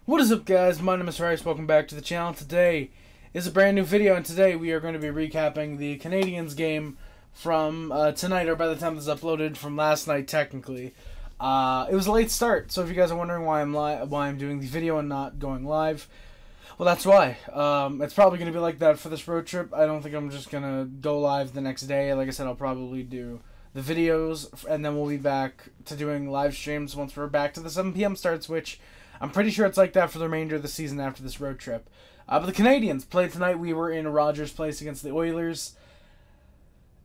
What is up, guys? My name is Rice. Welcome back to the channel. Today is a brand new video, and today we are going to be recapping the Canadiens game from tonight, or by the time this is uploaded, from last night, technically. It was a late start, so if you guys are wondering why I'm doing the video and not going live, well, that's why. It's probably going to be like that for this road trip. I don't think I'm just going to go live the next day. Like I said, I'll probably do the videos, and then we'll be back to doing live streams once we're back to the 7 p.m. starts, which I'm pretty sure it's like that for the remainder of the season after this road trip. But the Canadiens played tonight. We were in Rogers Place against the Oilers.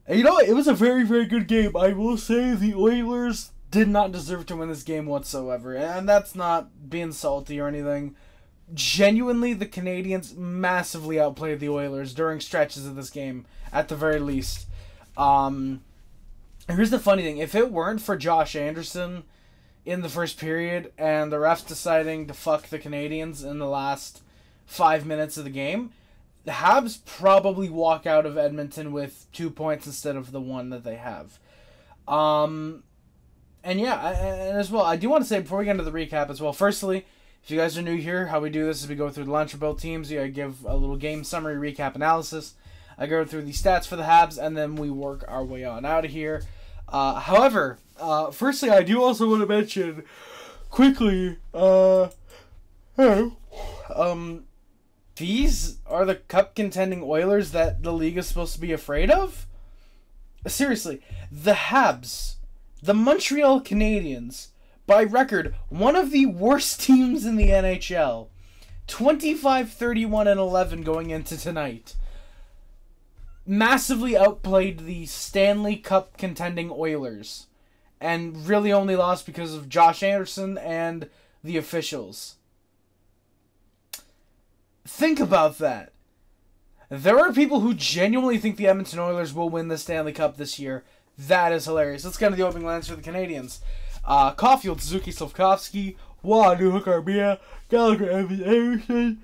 And you know what? It was a very, very good game. I will say the Oilers did not deserve to win this game whatsoever. And that's not being salty or anything. Genuinely, the Canadiens massively outplayed the Oilers during stretches of this game, at the very least. Here's the funny thing. If it weren't for Josh Anderson in the first period and the refs deciding to fuck the Canadiens in the last 5 minutes of the game, the Habs probably walk out of Edmonton with 2 points instead of the one that they have. And yeah, and as well, I do want to say before we get into the recap as well, firstly, if you guys are new here, how we do this is we go through the lunch for both teams. I give a little game summary, recap, analysis. I go through the stats for the Habs, and then we work our way on out of here. However, firstly, I do also want to mention quickly, these are the cup contending Oilers that the league is supposed to be afraid of? Seriously, the Habs, the Montreal Canadiens, by record, one of the worst teams in the NHL, 25-31-11 going into tonight, massively outplayed the Stanley Cup contending Oilers, and really only lost because of Josh Anderson and the officials. Think about that. There are people who genuinely think the Edmonton Oilers will win the Stanley Cup this year. That is hilarious. Let's get into the opening lines for the Canadiens. Caulfield, Suzuki, Slafkovsky, Waugh, Newhook, Armia, Gallagher, Evans, Anderson,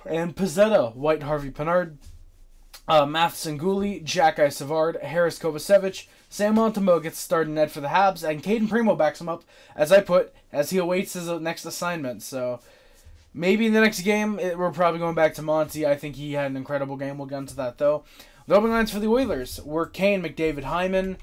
and Pezzetta, White, Harvey, Pinard, Matheson, Guhle, Jack-Eye, Savard, Harris, Kovacevic, Sam Montembeault gets started net for the Habs, and Kaiden Primo backs him up, as he awaits his next assignment. So maybe in the next game, we're probably going back to Monty. I think he had an incredible game. We'll get into that, though. The opening lines for the Oilers were Kane, McDavid, Hyman,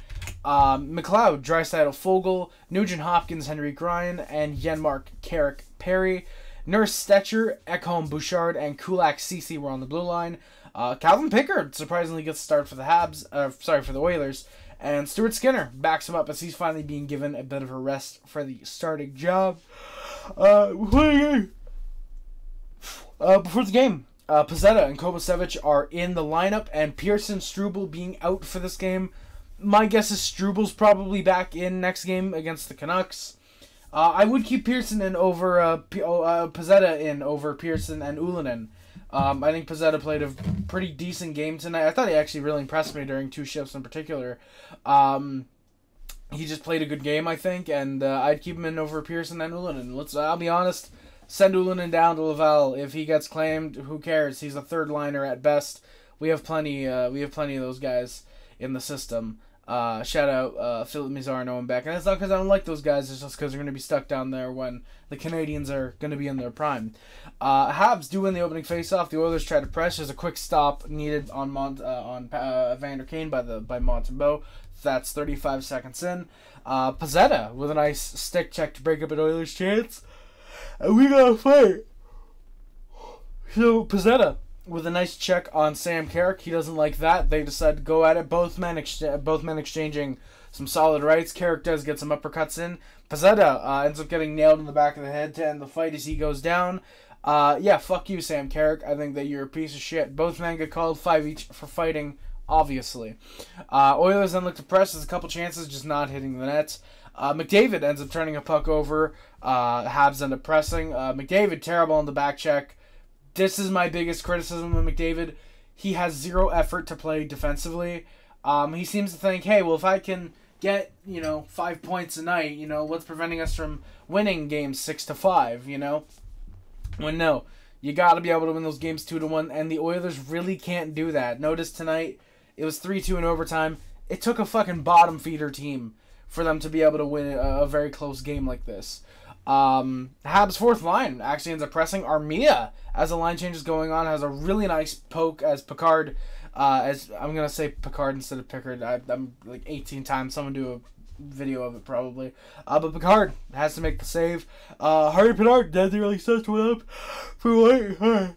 McLeod, Draisaitl, Fogle, Nugent Hopkins, Henrik Ryan, and Janmark, Carrick, Perry. Nurse, Stetcher, Ekholm, Bouchard, and Kulak, Ceci were on the blue line. Calvin Pickard surprisingly gets a start for the for the Oilers. And Stuart Skinner backs him up as he's finally being given a bit of a rest for the starting job. Before the game, Pezzetta and Kovacevic are in the lineup, and Pearson, Struble being out for this game. My guess is Struble's probably back in next game against the Canucks. I would keep Pearson in over Pezzetta in over Pearson and Ullinen. I think Pezzetta played a pretty decent game tonight. I thought he actually really impressed me during two shifts in particular. He just played a good game, I think, and I'd keep him in over Pearson and Ullinen. I'll be honest, send Ullinen down to Laval. If he gets claimed, who cares? He's a third liner at best. We have plenty of those guys in the system. Shout out Philip Mizarno and Beck. And it's not because I don't like those guys, it's just because they're going to be stuck down there when the Canadiens are going to be in their prime. Habs do win the opening faceoff. The Oilers try to press. There's a quick stop needed on Vander Kane by Montembeault. That's 35 seconds in. Pezzetta with a nice stick check to break up an Oilers chance. And we got to fight. So Pezzetta with a nice check on Sam Carrick. He doesn't like that. They decide to go at it. Both men exchanging some solid rights. Carrick does get some uppercuts in. Pezzetta ends up getting nailed in the back of the head to end the fight as he goes down. Yeah, fuck you, Sam Carrick. I think that you're a piece of shit. Both men get called 5 each for fighting, obviously. Oilers then look to press. There's a couple chances, just not hitting the net. McDavid ends up turning a puck over. Habs end up pressing. McDavid, terrible on the back check. This is my biggest criticism of McDavid. He has zero effort to play defensively. He seems to think, hey, well, if I can get, 5 points a night, what's preventing us from winning games 6-5, When no, you got to be able to win those games 2-1, and the Oilers really can't do that. Notice tonight, it was 3-2 in overtime. It took a fucking bottom feeder team for them to be able to win a very close game like this. Habs' fourth line actually ends up pressing. Armia, as the line change is going on, has a really nice poke as Picard, as I'm going to say Picard instead of Pickard. I'm like 18 times. Someone do a video of it probably. But Picard has to make the save. Harry Pinard doesn't really set one up for White.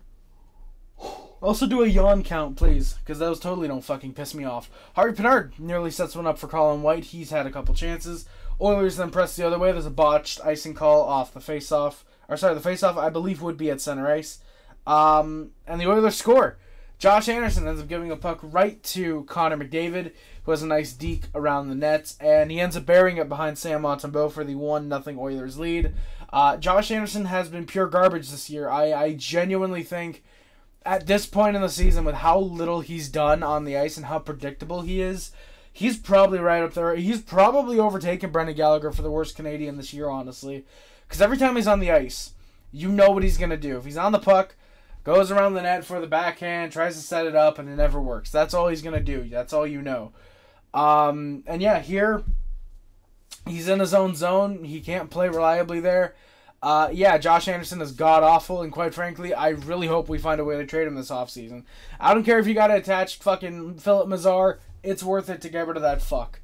Also do a yawn count, please, because those totally don't fucking piss me off. Harry Pinard nearly sets one up for Colin White. He's had a couple chances. Oilers then press the other way. There's a botched icing call off the face-off. Or sorry, the face-off I believe would be at center ice. And the Oilers score. Josh Anderson ends up giving a puck right to Connor McDavid, who has a nice deke around the net, and he ends up burying it behind Sam Montembeault for the 1-0 Oilers lead. Josh Anderson has been pure garbage this year. I genuinely think at this point in the season, with how little he's done on the ice and how predictable he is, he's probably right up there. He's probably overtaken Brendan Gallagher for the worst Canadian this year, honestly. Because every time he's on the ice, you know what he's going to do. If he's on the puck, goes around the net for the backhand, tries to set it up, and it never works. That's all he's going to do. That's all you know. And yeah, here, he's in his own zone. He can't play reliably there. Yeah, Josh Anderson is god-awful, and quite frankly, I really hope we find a way to trade him this offseason. I don't care if you got to attach fucking Philip Mazar. It's worth it to get rid of that fuck.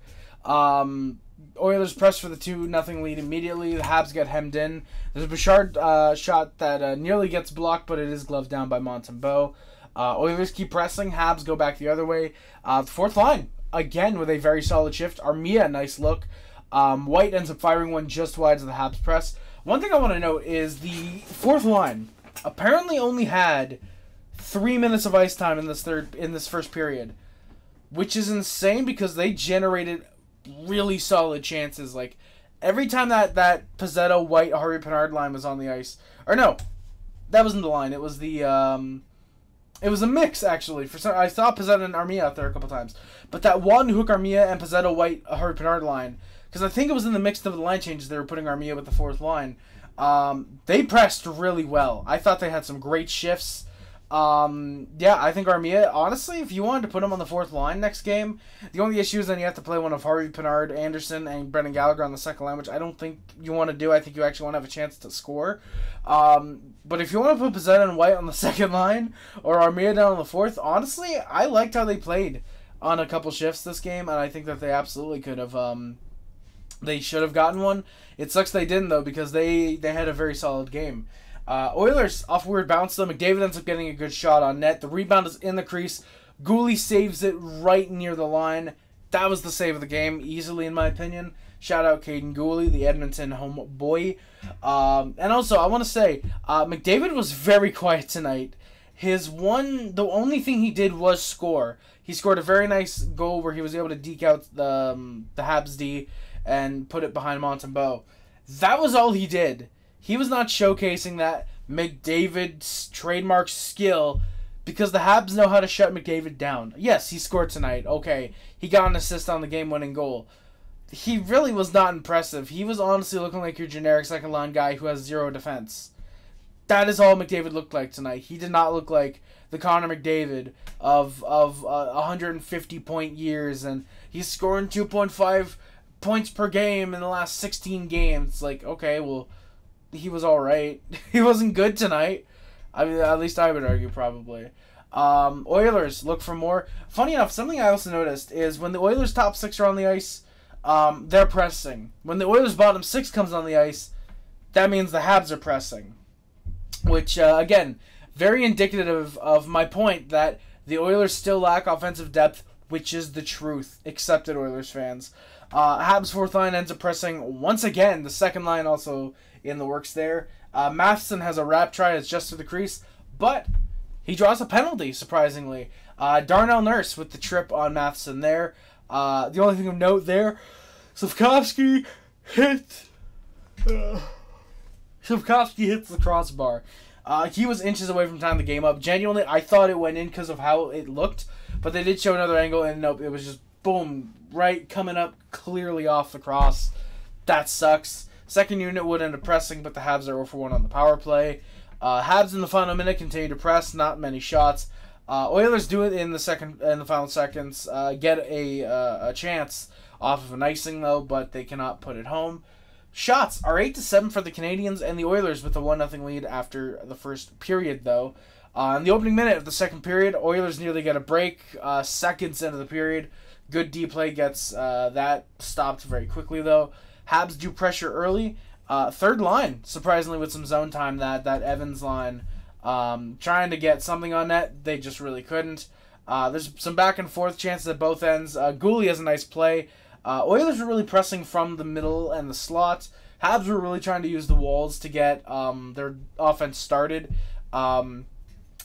Oilers press for the 2-0 lead immediately. The Habs get hemmed in. There's a Bouchard shot that nearly gets blocked, but it is gloved down by Montembeault. Oilers keep pressing. Habs go back the other way. The fourth line, again, with a very solid shift. Armia, nice look. White ends up firing one just wide of the Habs press. One thing I want to note is the fourth line apparently only had 3 minutes of ice time in this first period, which is insane because they generated really solid chances. Like every time that Pizzetto, White, Harvey Pinard line was on the ice, or no, that wasn't the line. It was the it was a mix actually. I saw Pizzetto and Armia out there a couple times, but that one hook Armia and Pizzetto, White, Harvey Pinard line. Because I think it was in the mix of the line changes they were putting Armia with the fourth line. They pressed really well. I thought they had some great shifts. Yeah, I think Armia, honestly, if you wanted to put him on the fourth line next game, the only issue is then you have to play one of Harvey Pinard, Anderson, and Brendan Gallagher on the second line, which I don't think you want to do. I think you actually want to have a chance to score. But if you want to put Pizzetto and White on the second line, or Armia down on the fourth, honestly, I liked how they played on a couple shifts this game, and I think that they absolutely could have... They should have gotten one. It sucks they didn't, though, because they had a very solid game. Oilers, off a weird bounce, though. McDavid ends up getting a good shot on net. The rebound is in the crease. Guhle saves it right near the line. That was the save of the game, easily, in my opinion. Shout out Kaiden Guhle, the Edmonton homeboy. And also, I want to say, McDavid was very quiet tonight. The only thing he did was score. He scored a very nice goal where he was able to deke out the Habs D and put it behind Montembeault. That was all he did. He was not showcasing that McDavid's trademark skill because the Habs know how to shut McDavid down. Yes, he scored tonight. Okay, he got an assist on the game-winning goal. He really was not impressive. He was honestly looking like your generic second-line guy who has zero defense. That is all McDavid looked like tonight. He did not look like the Connor McDavid of 150-point years, and he's scoring 2.5 points per game in the last 16 games. It's like, okay, well, he was all right. He wasn't good tonight. I mean, at least I would argue, probably. Oilers look for more. Funny enough, something I also noticed is when the Oilers' top six are on the ice, they're pressing. When the Oilers' bottom six comes on the ice, that means the Habs are pressing. Which, again, very indicative of my point that the Oilers still lack offensive depth, which is the truth. Accept it, Oilers fans. Habs' fourth line ends up pressing once again. The second line also in the works there. Matheson has a wrap try. It's just to the crease. But he draws a penalty, surprisingly. Darnell Nurse with the trip on Matheson there. The only thing of note there, Slafkovsky hits the crossbar. He was inches away from tying the game up. Genuinely, I thought it went in because of how it looked. But they did show another angle, and nope, it was just boom, right coming up clearly off the cross. That sucks. Second unit would end up pressing, but the Habs are 0-for-1 on the power play. Habs in the final minute continue to press, not many shots. Oilers do it in the final seconds. Get a chance off of an icing though, but they cannot put it home. Shots are 8-7 for the Canadiens and the Oilers with a 1-0 lead after the first period, though. In the opening minute of the second period, Oilers nearly get a break. Seconds into the period, good D play gets that stopped very quickly, though. Habs do pressure early. Third line, surprisingly, with some zone time, that Evans line trying to get something on net. They just really couldn't. There's some back and forth chances at both ends. Guhle has a nice play. Oilers were really pressing from the middle and the slot. Habs were really trying to use the walls to get their offense started.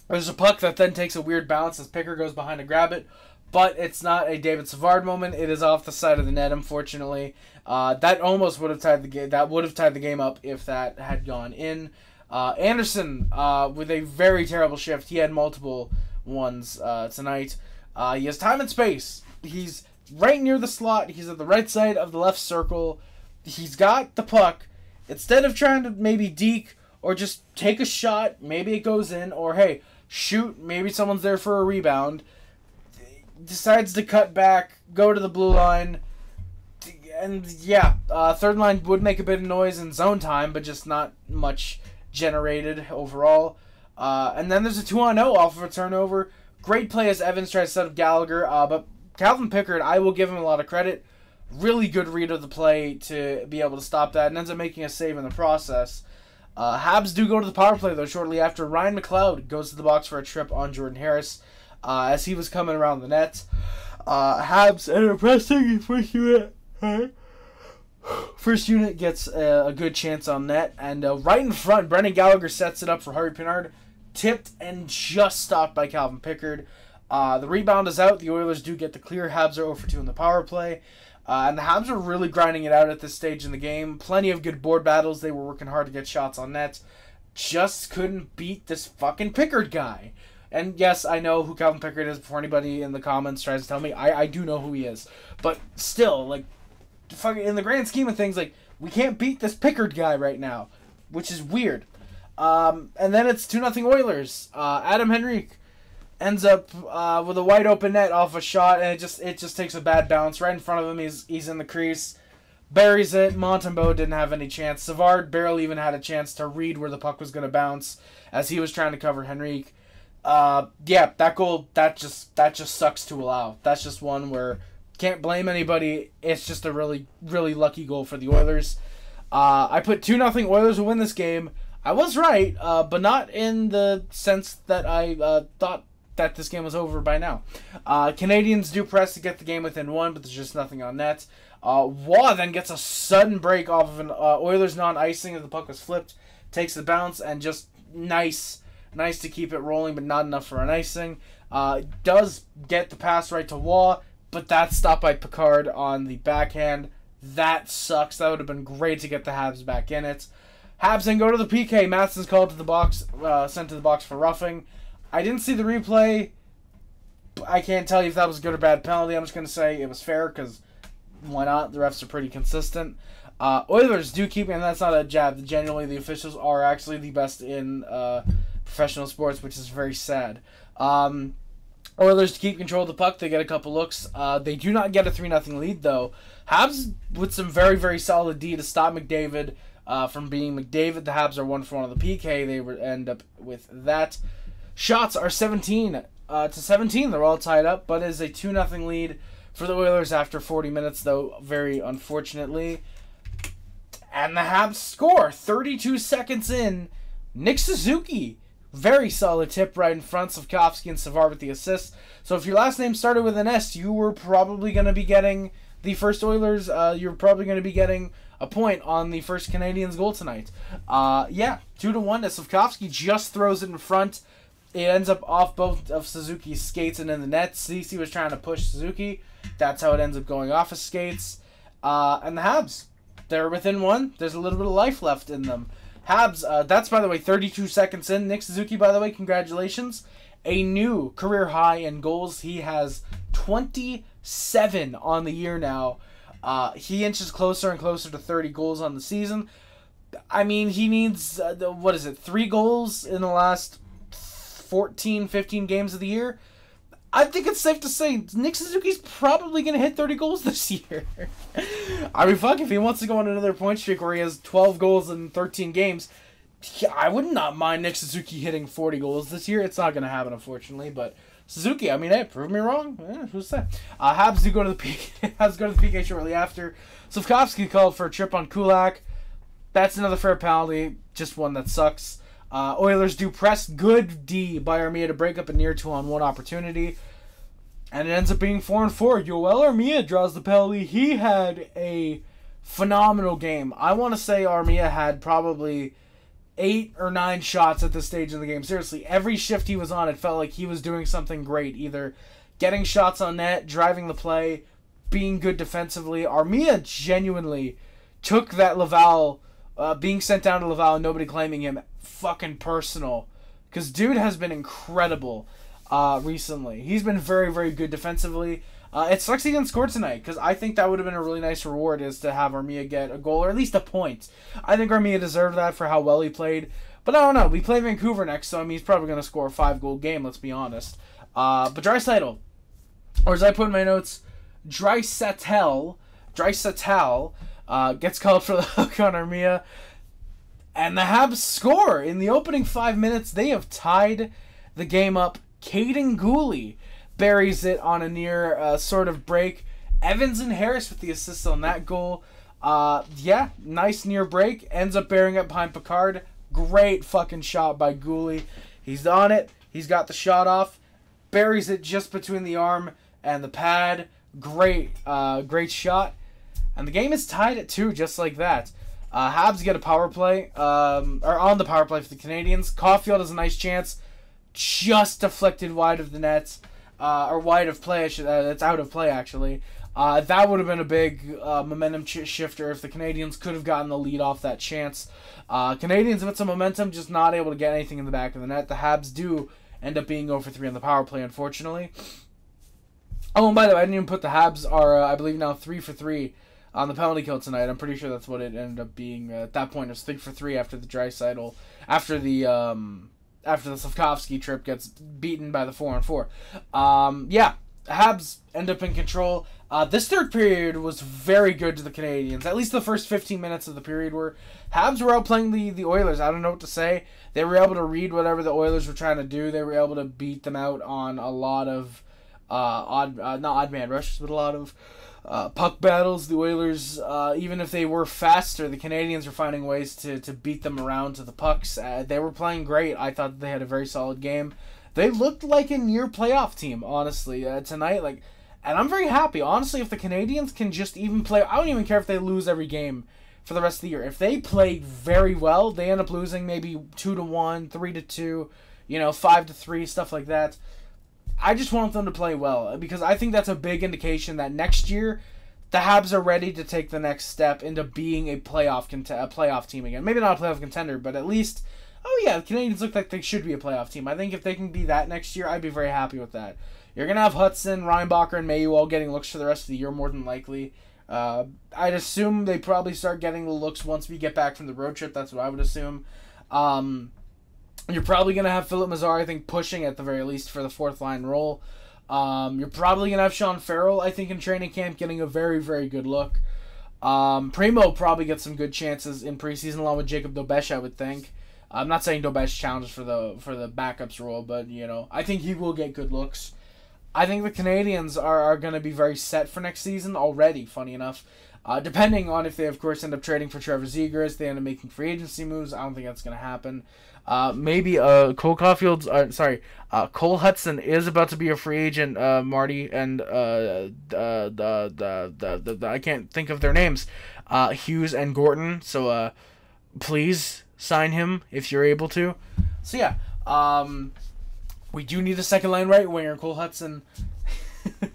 There's a puck that then takes a weird bounce as Picker goes behind to grab it, but it's not a David Savard moment. It is off the side of the net, unfortunately. That almost would have tied the game. That would have tied the game up if that had gone in. Anderson with a very terrible shift. He had multiple ones tonight. He has time and space. He's right near the slot. He's at the right side of the left circle. He's got the puck. Instead of trying to maybe deke or just take a shot, maybe it goes in, or hey, shoot, maybe someone's there for a rebound, decides to cut back, go to the blue line, and yeah, third line would make a bit of noise in zone time, but just not much generated overall. And then there's a 2-on-0 off of a turnover. Great play as Evans tries to set up Gallagher, but Calvin Pickard, I will give him a lot of credit. Really good read of the play to be able to stop that, and ends up making a save in the process. Habs do go to the power play, though, shortly after. Ryan McLeod goes to the box for a trip on Jordan Harris as he was coming around the net. Habs ended up pressing first unit. First unit gets a good chance on net, and right in front, Brendan Gallagher sets it up for Harvey Pinard. Tipped and just stopped by Calvin Pickard. The rebound is out. The Oilers do get the clear. Habs are 0 for 2 in the power play. And the Habs are really grinding it out at this stage in the game. Plenty of good board battles. They were working hard to get shots on net. Just couldn't beat this fucking Pickard guy. And yes, I know who Calvin Pickard is before anybody in the comments tries to tell me. I do know who he is. But still, like, fucking in the grand scheme of things, like, we can't beat this Pickard guy right now, which is weird. And then it's 2-0 Oilers. Adam Henrique ends up with a wide open net off a shot, and it just takes a bad bounce right in front of him. He's in the crease, buries it. Montembeault didn't have any chance. Savard barely even had a chance to read where the puck was going to bounce as he was trying to cover Henrique. Yeah, that goal that just sucks to allow. That's just one where can't blame anybody. It's just a really really lucky goal for the Oilers. I put 2-0 Oilers will win this game. I was right, but not in the sense that I thought that this game was over by now. Canadiens do press to get the game within one, but there's just nothing on net. Waugh then gets a sudden break off of an Oilers non-icing as the puck was flipped. Takes the bounce and just nice to keep it rolling, but not enough for an icing. Does get the pass right to Waugh, but that's stopped by Pickard on the backhand. That sucks. That would have been great to get the Habs back in it. Habs then go to the PK. Matheson's called to the box, sent to the box for roughing. I didn't see the replay. I can't tell you if that was a good or bad penalty. I'm just going to say it was fair because why not? The refs are pretty consistent. Oilers do keep, and that's not a jab. Genuinely, the officials are actually the best in professional sports, which is very sad. Oilers to keep control of the puck. They get a couple looks. They do not get a 3-0 lead, though. Habs with some very, very solid D to stop McDavid from being McDavid. The Habs are 1 for 1 on the PK. They end up with that. Shots are 17 to 17. They're all tied up, but it is a 2-0 lead for the Oilers after 40 minutes, though, very unfortunately. And the Habs score 32 seconds in. Nick Suzuki, very solid tip right in front. Slavkovsky and Savard with the assist. So if your last name started with an S, you were probably going to be getting the first Oilers. You're probably going to be getting a point on the first Canadiens goal tonight. Yeah, 2-1. Slavkovsky just throws it in front. It ends up off both of Suzuki's skates and in the net. Cece was trying to push Suzuki. That's how it ends up going off his skates. And the Habs, they're within one. There's a little bit of life left in them. Habs, that's, by the way, 32 seconds in. Nick Suzuki, by the way, congratulations. A new career high in goals. He has 27 on the year now. He inches closer and closer to 30 goals on the season. I mean, he needs, 3 goals in the last 14, 15 games of the year. I think it's safe to say Nick Suzuki's probably going to hit 30 goals this year. I mean, fuck, if he wants to go on another point streak where he has 12 goals in 13 games, I would not mind Nick Suzuki hitting 40 goals this year. It's not going to happen, unfortunately, but Suzuki, I mean, hey, prove me wrong. Who's that? Habs do go to the PK shortly after. Slavkovsky called for a trip on Kulak. That's another fair penalty, just one that sucks. Oilers do press good D by Armia to break up a near 2-on-1 opportunity. And it ends up being 4-4. Yoel Armia draws the penalty. He had a phenomenal game. I want to say Armia had probably 8 or 9 shots at this stage in the game. Seriously, every shift he was on, it felt like he was doing something great. Either getting shots on net, driving the play, being good defensively. Armia genuinely took that Laval, being sent down to Laval and nobody claiming him, fucking personal. Because dude has been incredible recently. He's been very, very good defensively. It sucks he didn't score tonight, because I think that would have been a really nice reward, is to have Armia get a goal, or at least a point. I think Armia deserved that for how well he played. But I don't know. We play Vancouver next, so I mean, he's probably going to score a 5-goal game, let's be honest. But Draisaitl, or as I put in my notes, Draisaitl, gets called for the hook on Armia. And the Habs score. In the opening 5 minutes, they have tied the game up. Kaiden Guhle buries it on a near sort of break. Evans and Harris with the assist on that goal. Yeah, nice near break. Ends up bearing it behind Picard. Great fucking shot by Guhle. He's on it. He's got the shot off. Buries it just between the arm and the pad. Great shot. And the game is tied at 2, just like that. Habs get a power play, or on the power play for the Canadiens. Caulfield has a nice chance, just deflected wide of the net, or wide of play. It's out of play, actually. That would have been a big momentum shifter if the Canadiens could have gotten the lead off that chance. Canadiens with some momentum, just not able to get anything in the back of the net. The Habs do end up being 0-for-3 on the power play, unfortunately. Oh, and by the way, I didn't even put the Habs are, I believe, now 3-for-3 on the penalty kill tonight. I'm pretty sure that's what it ended up being. At that point, it was 3-for-3 after the Draisaitl, after the Slavkovsky trip gets beaten by the 4-on-4. Yeah, Habs end up in control. This third period was very good to the Canadiens. At least the first 15 minutes of the period were. Habs were outplaying the Oilers. I don't know what to say. They were able to read whatever the Oilers were trying to do. They were able to beat them out on a lot of not odd man rushes, but a lot of puck battles. The Oilers, even if they were faster, the Canadiens were finding ways to beat them around to the pucks. They were playing great. I thought they had a very solid game. They looked like a near playoff team, honestly, tonight. And I'm very happy. Honestly, if the Canadiens can just even play, I don't even care if they lose every game for the rest of the year. If they play very well, they end up losing maybe 2-1, 3-2, 5-3, stuff like that. I just want them to play well, because I think that's a big indication that next year the Habs are ready to take the next step into being a playoff team again. Maybe not a playoff contender, but at least, oh yeah, the Canadiens look like they should be a playoff team. I think if they can be that next year, I'd be very happy with that. You're going to have Hudson, Reinbacher, and Mayu all getting looks for the rest of the year, more than likely. I'd assume they probably start getting the looks once we get back from the road trip. That's what I would assume. You're probably going to have Philip Mazar, I think, pushing at the very least for the fourth line role. You're probably going to have Sean Farrell, I think, in training camp, getting a very, very good look. Primo probably gets some good chances in preseason, along with Jacob Dobesh, I would think. I'm not saying Dobesh challenges for the backups role, but, I think he will get good looks. I think the Canadiens are going to be very set for next season already, funny enough. Depending on if they, of course, end up trading for Trevor Zegras, they end up making free agency moves. I don't think that's going to happen. Maybe Cole Hudson is about to be a free agent, Marty, and I can't think of their names, Hughes and Gorton. So please sign him if you're able to. So yeah, we do need a second line right winger, Cole Hudson.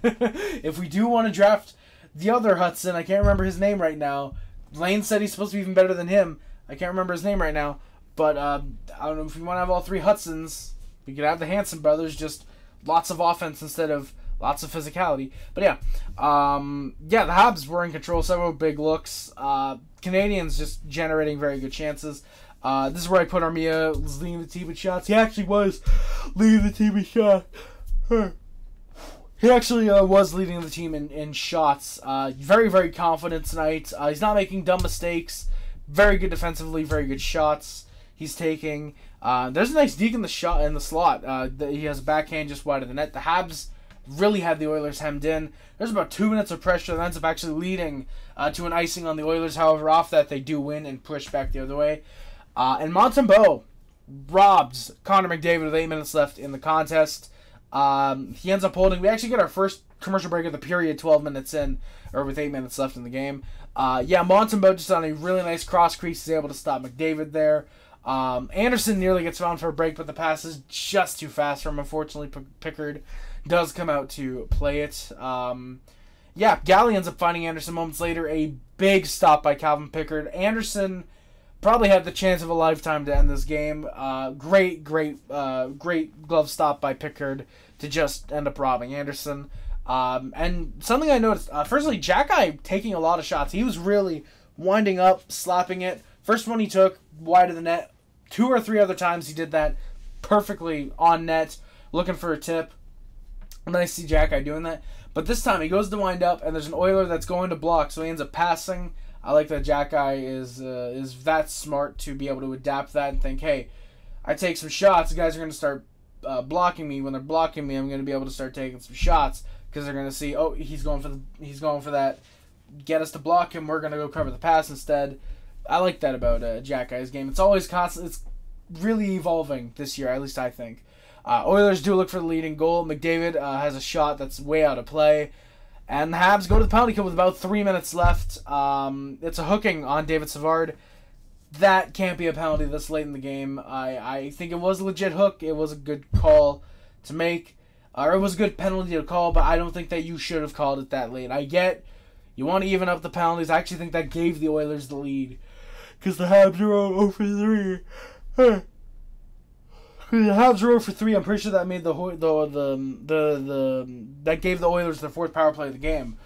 If we do want to draft the other Hudson, I can't remember his name right now. Lane said he's supposed to be even better than him. I can't remember his name right now. But I don't know if we want to have all three Hudsons. We could have the Hanson brothers, just lots of offense instead of lots of physicality. But yeah, the Habs were in control. Several big looks. Canadiens just generating very good chances. This is where I put Armia leading the team in shots. He actually was leading the team in shots. He actually was leading the team in shots. Very, very confident tonight. He's not making dumb mistakes. Very good defensively. Very good shots he's taking. There's a nice deke in the slot. He has a backhand just wide of the net. The Habs really had the Oilers hemmed in. There's about 2 minutes of pressure that ends up actually leading to an icing on the Oilers. However, off that, they do win and push back the other way. And Montembeault robs Connor McDavid with 8 minutes left in the contest. He ends up holding. We actually get our first commercial break of the period 12 minutes in, or with 8 minutes left in the game. Montembeault just on a really nice cross crease is able to stop McDavid there. Anderson nearly gets found for a break, but the pass is just too fast for him. Unfortunately, Pickard does come out to play it. Gahle ends up finding Anderson moments later. A big stop by Calvin Pickard. Anderson probably had the chance of a lifetime to end this game. Great glove stop by Pickard to just end up robbing Anderson. And something I noticed, firstly, Jack-Eye taking a lot of shots. He was really winding up, slapping it. First one he took, wide of the net. 2 or 3 other times he did that perfectly on net, looking for a tip. And I see Jack-Eye doing that. But this time he goes to wind up, and there's an Oiler that's going to block, so he ends up passing. I like that Jack-Eye is that smart to be able to adapt that and think, hey, I take some shots, the guys are going to start blocking me. When they're blocking me, I'm going to be able to start taking some shots because they're going to see, oh, he's going for that. Get us to block him. We're going to go cover the pass instead. I like that about Jack-Eye's game. It's always constant. It's really evolving this year, at least I think. Oilers do look for the leading goal. McDavid has a shot that's way out of play. And the Habs go to the penalty kill with about 3 minutes left. It's a hooking on David Savard. That can't be a penalty this late in the game. I think it was a legit hook. It was a good call to make. Or it was a good penalty to call, but I don't think that you should have called it that late. I get you want to even up the penalties. I actually think that gave the Oilers the lead. Because the Habs are 0 for 3. The Habs are 0 for 3. I'm pretty sure that made that gave the Oilers their 4th power play of the game.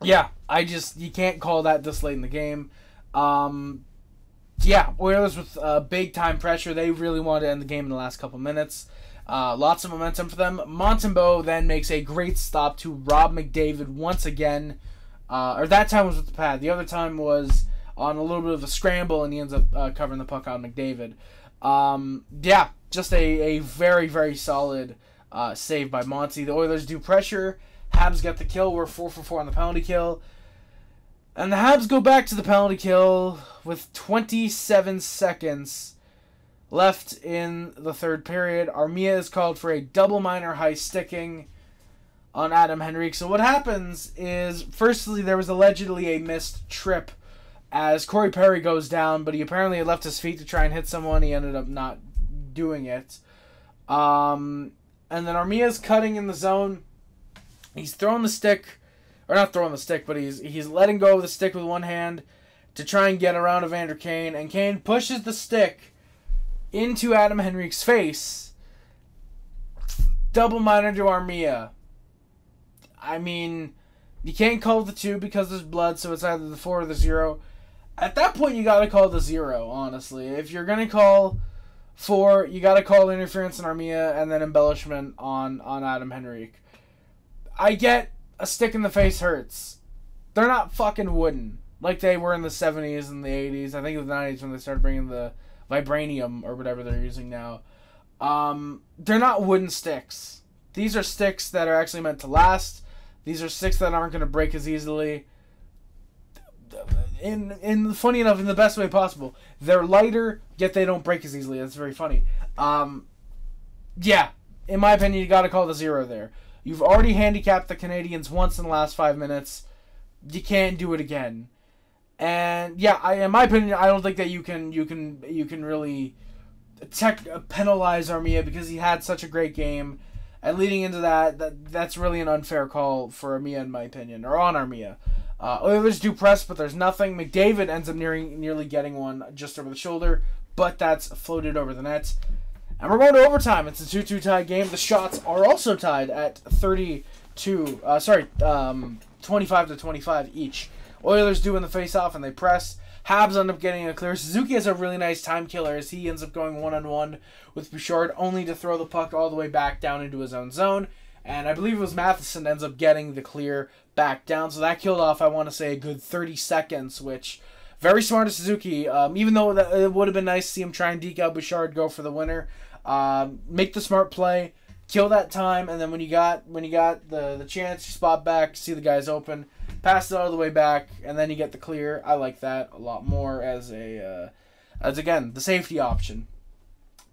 You can't call that this late in the game. Oilers with big time pressure. They really wanted to end the game in the last couple minutes. Lots of momentum for them. Montembeault then makes a great stop to rob McDavid once again. Or that time was with the pad. The other time was on a little bit of a scramble, and he ends up covering the puck on McDavid. Just a very, very solid save by Monty. The Oilers do pressure. Habs get the kill. We're 4 for 4 on the penalty kill. And the Habs go back to the penalty kill with 27 seconds left in the third period. Armia is called for a double minor high sticking on Adam Henrique. So what happens is, firstly, there was allegedly a missed trip as Corey Perry goes down, but he apparently had left his feet to try and hit someone. He ended up not doing it. And then Armia's cutting in the zone. He's throwing the stick, or not throwing the stick, but he's letting go of the stick with one hand to try and get around Evander Kane, and Kane pushes the stick into Adam Henrique's face. Double minor to Armia. I mean, you can't call the 2 because there's blood, so it's either the 4 or the 0. At that point, you gotta call the 0, honestly. If you're gonna call 4, you gotta call interference on Armia and then embellishment on Adam Henrique. I get a stick in the face hurts. They're not fucking wooden like they were in the 70s and the 80s. I think in the 90s when they started bringing the vibranium or whatever they're using now. They're not wooden sticks. These are sticks that are actually meant to last. These are sticks that aren't going to break as easily. Funny enough, in the best way possible. They're lighter, yet they don't break as easily. That's very funny. In my opinion, you got to call the 0 there. You've already handicapped the Canadiens once in the last 5 minutes. You can't do it again. And in my opinion, I don't think that you can really penalize Armia because he had such a great game. And leading into that's really an unfair call for Armia, in my opinion, or on Armia. Oilers do press, but there's nothing. McDavid ends up nearly getting one just over the shoulder, but that's floated over the net. And we're going to overtime. It's a 2-2 tie game. The shots are also tied at 25-25 each. Oilers do in the face-off, and they press. Habs end up getting a clear. Suzuki has a really nice time killer as he ends up going one-on-one with Bouchard, only to throw the puck all the way back down into his own zone. and I believe it was Matheson ends up getting the clear back down. So that killed off, I want to say, a good 30 seconds, which very smart of Suzuki. Even though it would have been nice to see him try and deke out Bouchard, go for the winner, make the smart play, kill that time, and then when you got the chance, you spot back, see the guys open, pass it all the way back, and then you get the clear. I like that a lot more as again the safety option.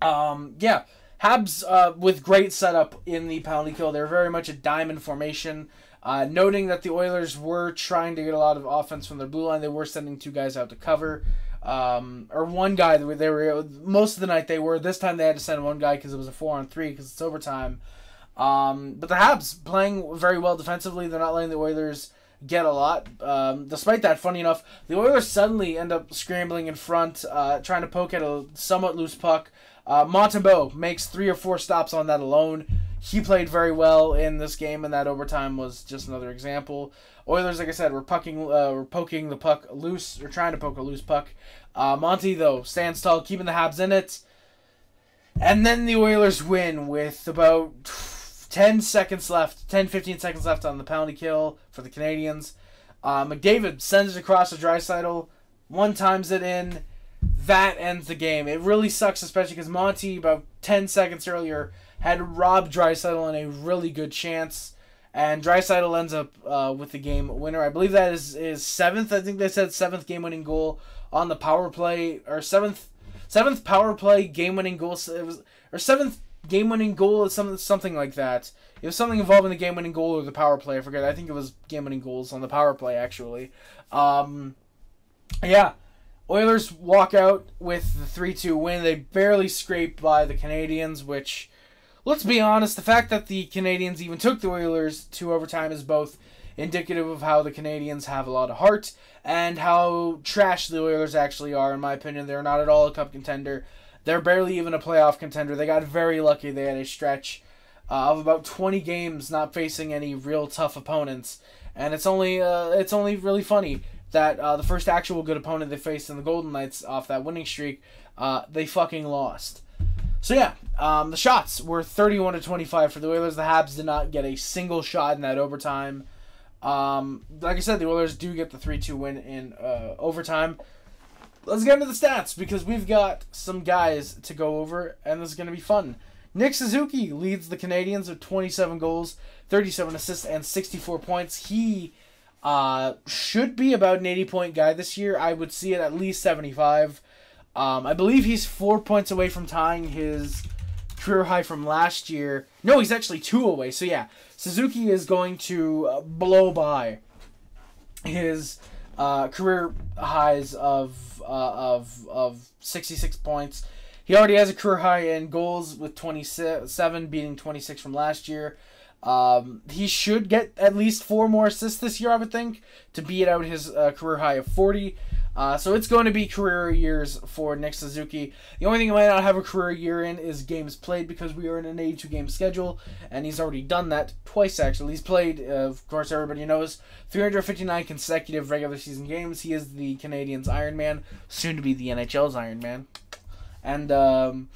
Yeah, Habs with great setup in the penalty kill. They're very much a diamond formation. Noting that the Oilers were trying to get a lot of offense from their blue line, they were sending 2 guys out to cover. Or one guy. They were most of the night they were. This time they had to send 1 guy because it was a 4-on-3 because it's overtime. But the Habs playing very well defensively. They're not letting the Oilers get a lot. Despite that, funny enough, the Oilers suddenly end up scrambling in front, trying to poke at a somewhat loose puck. Montembeault makes 3 or 4 stops on that alone. He played very well in this game, and that overtime was just another example. Oilers, like I said, were poking the puck loose, or trying to poke a loose puck. Monty, though, stands tall, keeping the Habs in it. And then the Oilers win with about 15 seconds left on the penalty kill for the Canadiens. McDavid sends it across to Draisaitl, 1-times it in. That ends the game. It really sucks, especially because Monty, about 10 seconds earlier, had robbed Draisaitl on a really good chance. And Draisaitl ends up with the game winner. I believe that is his 7th. I think they said 7th game-winning goal on the power play, or 7th power play game-winning goal. It was, or 7th game-winning goal, or something like that. It was something involving the game-winning goal or the power play. I forget. I think it was game-winning goals on the power play, actually. Yeah. Oilers walk out with the 3-2 win. They barely scrape by the Canadiens, which, let's be honest, the fact that the Canadiens even took the Oilers to overtime is both indicative of how the Canadiens have a lot of heart and how trash the Oilers actually are, in my opinion. They're not at all a cup contender. They're barely even a playoff contender. They got very lucky. They had a stretch of about 20 games not facing any real tough opponents. And it's only really funny that the first actual good opponent they faced in the Golden Knights off that winning streak, they fucking lost. So yeah, the shots were 31-25 for the Oilers. The Habs did not get a single shot in that overtime. Like I said, the Oilers do get the 3-2 win in overtime. Let's get into the stats, because we've got some guys to go over, and this is going to be fun. Nick Suzuki leads the Canadiens with 27 goals, 37 assists, and 64 points. He should be about an 80-point guy this year. I would see it at least 75. I believe he's 4 points away from tying his career high from last year. No, he's actually 2 away. So yeah, Suzuki is going to blow by his career highs of 66 points. He already has a career high in goals with 27, beating 26 from last year. He should get at least 4 more assists this year, I would think, to beat out his career high of 40. So it's going to be career years for Nick Suzuki. The only thing he might not have a career year in is games played, because we are in an 82-game schedule, and he's already done that twice, actually. He's played, of course, everybody knows, 359 consecutive regular season games. He is the Canadiens' Iron Man, soon to be the NHL's Iron Man. And,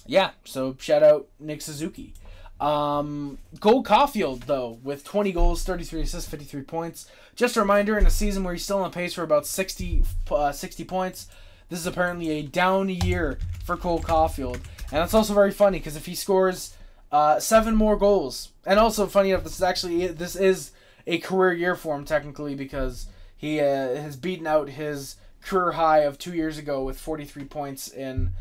yeah, so shout out Nick Suzuki. Cole Caulfield, though, with 20 goals, 33 assists, 53 points. Just a reminder, in a season where he's still on pace for about 60 points, this is apparently a down year for Cole Caulfield. And that's also very funny, because if he scores 7 more goals, and also funny enough, this is a career year for him technically, because he has beaten out his career high of 2 years ago with 43 points in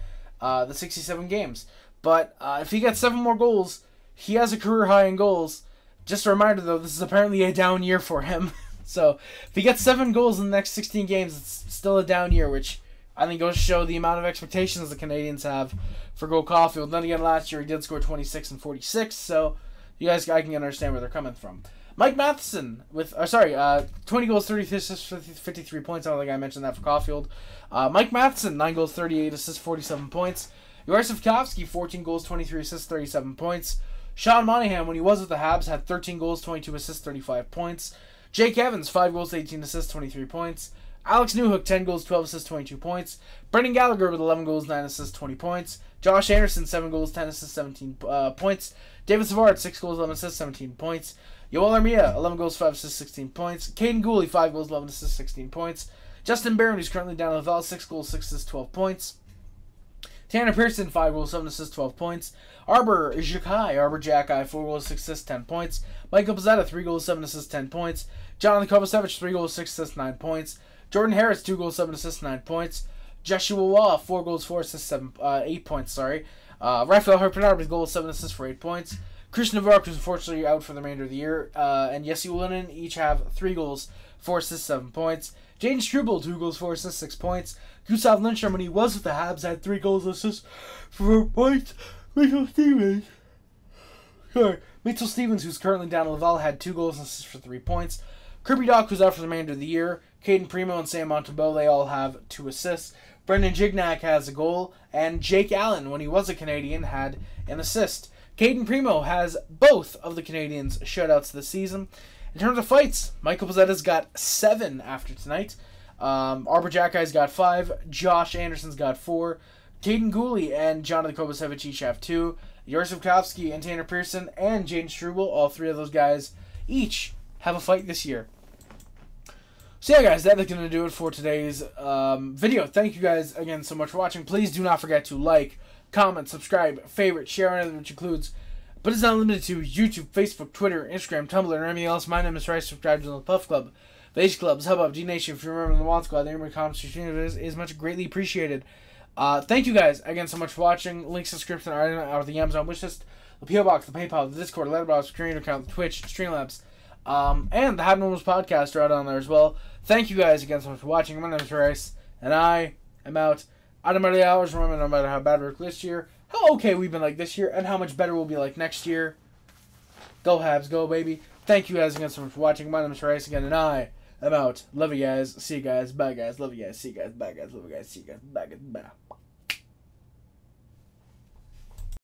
the 67 games. But if he gets 7 more goals, he has a career high in goals. Just a reminder, though, this is apparently a down year for him. So if he gets 7 goals in the next 16 games, it's still a down year, which I think goes to show the amount of expectations the Canadiens have for Cole Caulfield. Then again, last year he did score 26 and 46, so you guys, I can understand where they're coming from. Mike Matheson with 20 goals, 30 assists, 53 points. I don't think I mentioned that for Caulfield. Mike Matheson, 9 goals, 38 assists, 47 points. Juraj Slavkovsky, 14 goals, 23 assists, 37 points. Sean Monahan, when he was with the Habs, had 13 goals, 22 assists, 35 points. Jake Evans, 5 goals, 18 assists, 23 points. Alex Newhook, 10 goals, 12 assists, 22 points. Brendan Gallagher with 11 goals, 9 assists, 20 points. Josh Anderson, 7 goals, 10 assists, 17 points. David Savard, 6 goals, 11 assists, 17 points. Yoel Armia, 11 goals, 5 assists, 16 points. Kaiden Guhle, 5 goals, 11 assists, 16 points. Justin Barron, who's currently down in Laval, 6 goals, 6 assists, 12 points. Tanner Pearson, 5 goals, 7 assists, 12 points. Arbor Jackeye, 4 goals, 6 assists, 10 points. Michael Pizzetta, 3 goals, 7 assists, 10 points. Jonathan Kovacevic, 3 goals, 6 assists, 9 points. Jordan Harris, 2 goals, 7 assists, 9 points. Joshua Waugh, 4 goals, 4 assists, 8 points, Rafael Herpenard with goals, 7 assists for 8 points. Christian Navarro, who's unfortunately out for the remainder of the year, and Jesse Ullinen each have 3 goals, 4 assists, 7 points. Jaden Struble, 2 goals, 4 assists, 6 points. Gustav Lindstrom, when he was with the Habs, had 3 goals, assists, 4 points. Mitchell Stevens, who's currently down in Laval, had 2 goals and assists for 3 points. Kirby Dach, who's out for the remainder of the year. Caden Primo and Sam Montembeau, they all have 2 assists. Brendan Gignac has a goal, and Jake Allen, when he was a Canadian, had an assist. Caden Primo has both of the Canadiens' shutouts this season. In terms of fights, Michael Pizzetta's got 7 after tonight. Arbor Jackeye's got 5. Josh Anderson's got 4. Kaiden Guhle and Jonathan Kovacevic each have 2. Josef Kowski and Tanner Pearson and Jaden Struble, all 3 of those guys, each have a fight this year. So yeah, guys, that's going to do it for today's video. Thank you guys again so much for watching. Please do not forget to like, comment, subscribe, favorite, share, anything which includes, but it's not limited to YouTube, Facebook, Twitter, Instagram, Tumblr, and everything else. My name is Rice. Subscribe to the Puff Club, the H Clubs, Hub Up, D Nation. If you remember the Want Squad, the Amber comments is much greatly appreciated. Thank you guys again so much for watching. Links to description are out of the Amazon wishlist, the PO Box, the PayPal, the Discord, the Letterboxd, Creator account, the Twitch, Streamlabs, and the Have Normals podcast are out on there as well. Thank you guys again so much for watching. My name is Rice, and I am out. Out of my hours, remember, no matter how bad we work this year, how okay we've been like this year, and how much better we'll be like next year. Go Habs, go baby. Thank you guys again so much for watching. My name is Rice again, and I am out. Love you guys. See you guys. Bye guys. Love you guys. See you guys. Bye guys. Love you guys. See you guys. Bye guys. Bye.